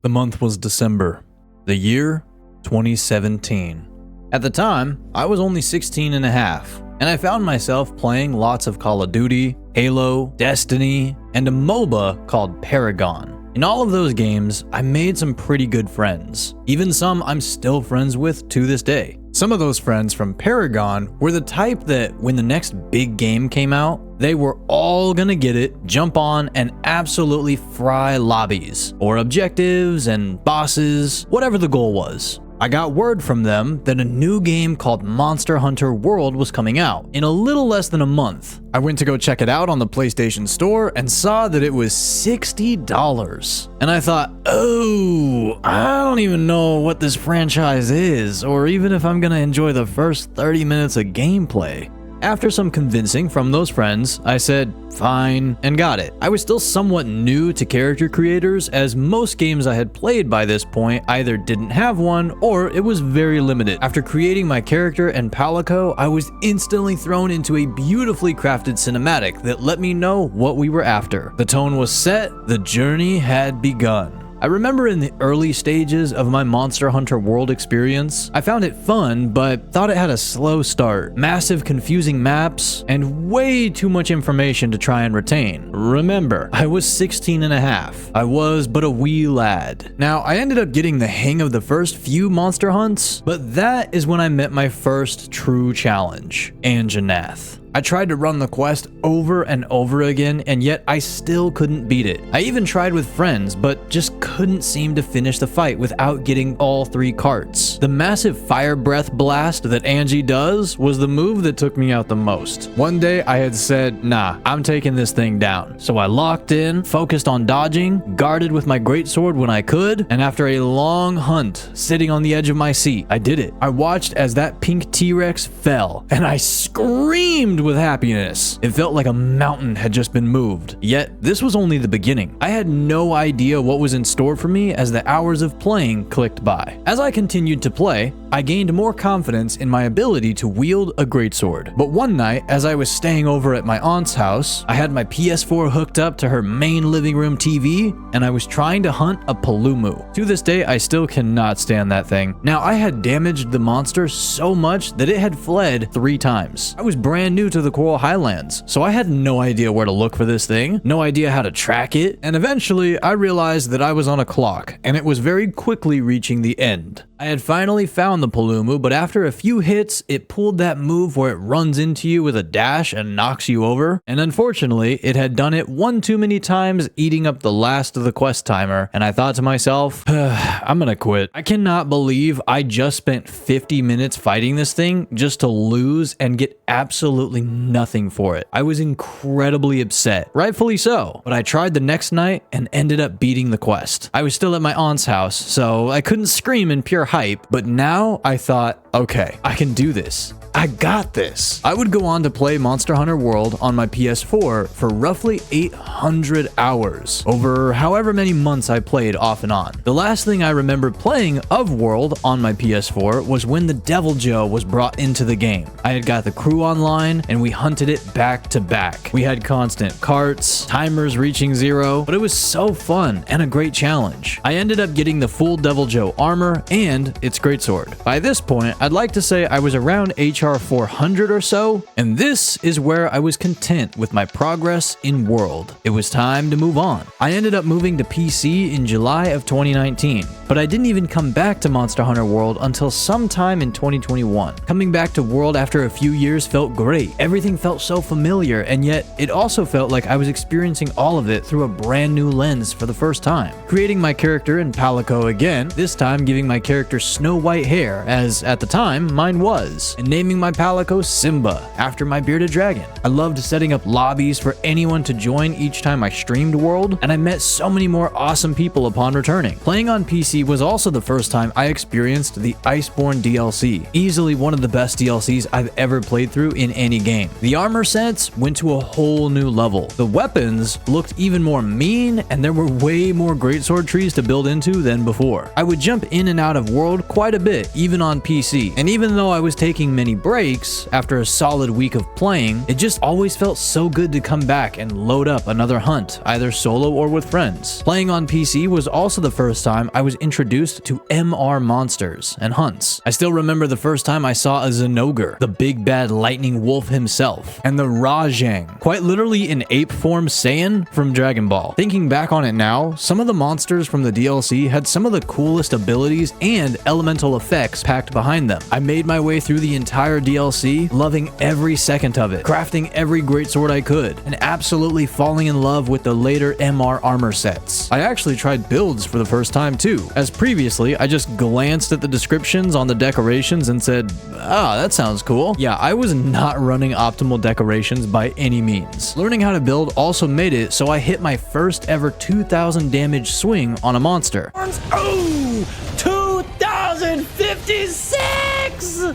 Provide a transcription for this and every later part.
The month was December, the year 2017. At the time, I was only 16 and a half, and I found myself playing lots of Call of Duty, Halo, Destiny, and a MOBA called Paragon. In all of those games, I made some pretty good friends, even some I'm still friends with to this day. Some of those friends from Paragon were the type that when the next big game came out, they were all gonna get it, jump on, and absolutely fry lobbies, or objectives and bosses, whatever the goal was. I got word from them that a new game called Monster Hunter World was coming out in a little less than a month. I went to go check it out on the PlayStation Store and saw that it was $60. And I thought, oh, I don't even know what this franchise is, or even if I'm gonna enjoy the first 30 minutes of gameplay. After some convincing from those friends, I said, fine, and got it. I was still somewhat new to character creators, as most games I had played by this point either didn't have one, or it was very limited. After creating my character and Palico, I was instantly thrown into a beautifully crafted cinematic that let me know what we were after. The tone was set, the journey had begun. I remember in the early stages of my Monster Hunter World experience, I found it fun, but thought it had a slow start. Massive confusing maps, and way too much information to try and retain. Remember, I was 16 and a half. I was but a wee lad. Now, I ended up getting the hang of the first few monster hunts, but that is when I met my first true challenge, Anjanath. I tried to run the quest over and over again, and yet I still couldn't beat it. I even tried with friends, but just couldn't seem to finish the fight without getting all 3 carts. The massive fire breath blast that Angie does was the move that took me out the most. One day I had said, nah, I'm taking this thing down. So I locked in, focused on dodging, guarded with my greatsword when I could, and after a long hunt, sitting on the edge of my seat, I did it. I watched as that pink T-Rex fell, and I screamed with happiness. It felt like a mountain had just been moved. Yet, this was only the beginning. I had no idea what was in store for me as the hours of playing clicked by. As I continued to play, I gained more confidence in my ability to wield a greatsword. But one night, as I was staying over at my aunt's house, I had my PS4 hooked up to her main living room TV, and I was trying to hunt a Palumu. To this day, I still cannot stand that thing. Now, I had damaged the monster so much that it had fled 3 times. I was brand new to the Coral Highlands, so I had no idea where to look for this thing, no idea how to track it, and eventually I realized that I was on a clock, and it was very quickly reaching the end. I had finally found the Palumu, but after a few hits, it pulled that move where it runs into you with a dash and knocks you over, and unfortunately, it had done it one too many times, eating up the last of the quest timer, and I thought to myself, I'm gonna quit. I cannot believe I just spent 50 minutes fighting this thing just to lose and get absolutely nothing for it. I was incredibly upset, rightfully so, but I tried the next night and ended up beating the quest. I was still at my aunt's house, so I couldn't scream in pure hype, but now I thought, okay, I can do this. I got this. I would go on to play Monster Hunter World on my PS4 for roughly 800 hours, over however many months I played off and on. The last thing I remember playing of World on my PS4 was when the Devil Joe was brought into the game. I had got the crew online, and we hunted it back to back. We had constant carts, timers reaching 0, but it was so fun and a great challenge. I ended up getting the full Devil Joe armor and its greatsword. By this point, I'd like to say I was around HR 400 or so, and this is where I was content with my progress in World. It was time to move on. I ended up moving to PC in July of 2019, but I didn't even come back to Monster Hunter World until sometime in 2021. Coming back to World after a few years felt great. Everything felt so familiar, and yet it also felt like I was experiencing all of it through a brand new lens for the first time. Creating my character in Palico again, this time giving my character snow white hair, as at the time mine was, and naming my Palico Simba after my bearded dragon. I loved setting up lobbies for anyone to join each time I streamed World, and I met so many more awesome people upon returning. Playing on PC PC was also the first time I experienced the Iceborne DLC, easily one of the best DLCs I've ever played through in any game. The armor sets went to a whole new level. The weapons looked even more mean, and there were way more greatsword trees to build into than before. I would jump in and out of world quite a bit, even on PC, and even though I was taking many breaks after a solid week of playing, it just always felt so good to come back and load up another hunt, either solo or with friends. Playing on PC was also the first time I was introduced to MR monsters and hunts. I still remember the first time I saw a Zenogre, the big bad lightning wolf himself, and the Rajang, quite literally an ape form Saiyan from Dragon Ball. Thinking back on it now, some of the monsters from the DLC had some of the coolest abilities and elemental effects packed behind them. I made my way through the entire DLC, loving every second of it, crafting every greatsword I could, and absolutely falling in love with the later MR armor sets. I actually tried builds for the first time too, as previously I just glanced at the descriptions on the decorations and said, ah, that sounds cool. Yeah, I was not running optimal decorations by any means. Learning how to build also made it so I hit my first ever 2000 damage swing on a monster. Oh, 2056!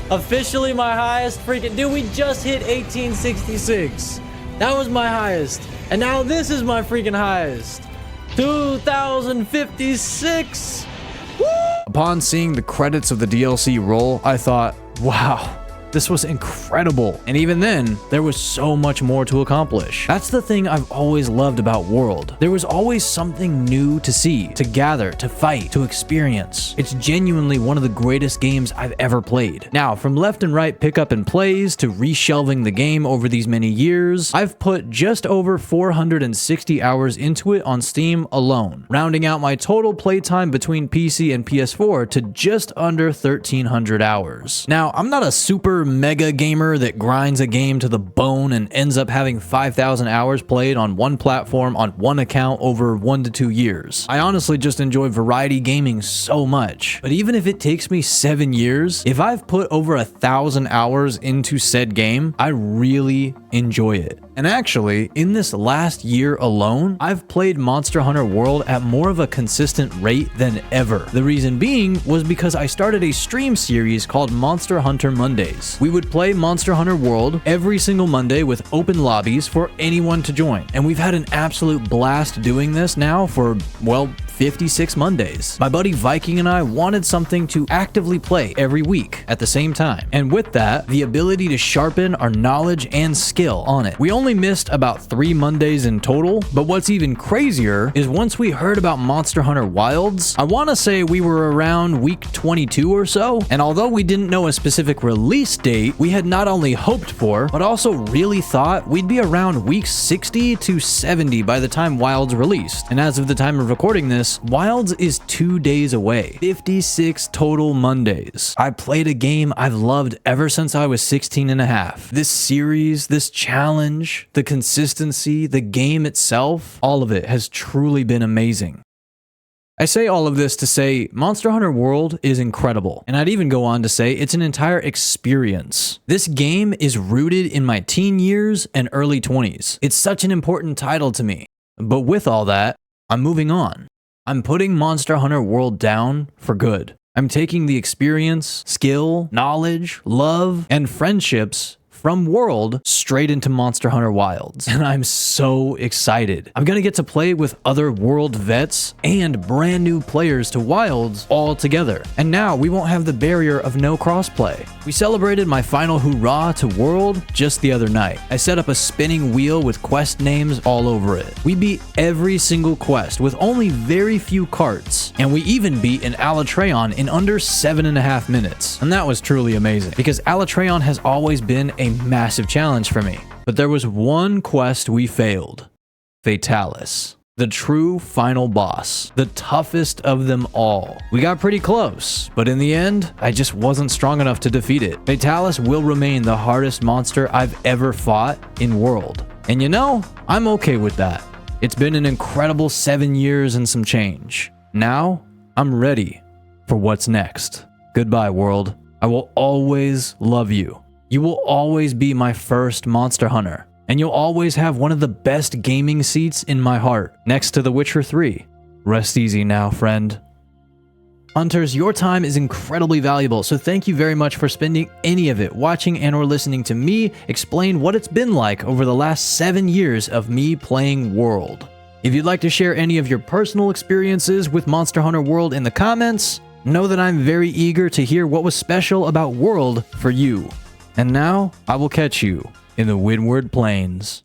Officially my highest freaking... Dude, we just hit 1866. That was my highest. And now this is my freaking highest. 2056! Woo! Upon seeing the credits of the DLC roll, I thought, wow, this was incredible. And even then, there was so much more to accomplish. That's the thing I've always loved about World. There was always something new to see, to gather, to fight, to experience. It's genuinely one of the greatest games I've ever played. Now, from left and right pickup and plays to reshelving the game over these many years, I've put just over 460 hours into it on Steam alone, rounding out my total playtime between PC and PS4 to just under 1,300 hours. Now, I'm not a super mega gamer that grinds a game to the bone and ends up having 5,000 hours played on one platform on one account over 1 to 2 years. I honestly just enjoy variety gaming so much. But even if it takes me 7 years, if I've put over 1,000 hours into said game, I really enjoy it. And actually, in this last year alone, I've played Monster Hunter World at more of a consistent rate than ever. The reason being was because I started a stream series called Monster Hunter Mondays. We would play Monster Hunter World every single Monday with open lobbies for anyone to join. And we've had an absolute blast doing this now for, well, 56 Mondays. My buddy Viking and I wanted something to actively play every week at the same time. And with that, the ability to sharpen our knowledge and skill on it. We only missed about 3 Mondays in total, but what's even crazier is once we heard about Monster Hunter Wilds, I want to say we were around week 22 or so, and although we didn't know a specific release date, we had not only hoped for, but also really thought we'd be around week 60 to 70 by the time Wilds released. And as of the time of recording this, Wilds is 2 days away. 56 total Mondays. I played a game I've loved ever since I was 16 and a half. This series, this challenge, the consistency, the game itself, all of it has truly been amazing. I say all of this to say Monster Hunter World is incredible, and I'd even go on to say it's an entire experience. This game is rooted in my teen years and early 20s. It's such an important title to me. But with all that, I'm moving on. I'm putting Monster Hunter World down for good. I'm taking the experience, skill, knowledge, love, and friendships from World straight into Monster Hunter Wilds, and I'm so excited. I'm gonna get to play with other World vets and brand new players to Wilds all together. And now we won't have the barrier of no crossplay. We celebrated my final hurrah to World just the other night. I set up a spinning wheel with quest names all over it. We beat every single quest with only very few carts, and we even beat an Alatreon in under 7.5 minutes. And that was truly amazing, because Alatreon has always been a massive challenge for me. But there was one quest we failed. Fatalis. The true final boss. The toughest of them all. We got pretty close, but in the end, I just wasn't strong enough to defeat it. Fatalis will remain the hardest monster I've ever fought in World. And you know, I'm okay with that. It's been an incredible 7 years and some change. Now, I'm ready for what's next. Goodbye, World. I will always love you. You will always be my first Monster Hunter, and you'll always have one of the best gaming seats in my heart, next to The Witcher 3. Rest easy now, friend. Hunters, your time is incredibly valuable, so thank you very much for spending any of it watching and or listening to me explain what it's been like over the last 7 years of me playing World. If you'd like to share any of your personal experiences with Monster Hunter World in the comments, know that I'm very eager to hear what was special about World for you. And now, I will catch you in the Windward Plains.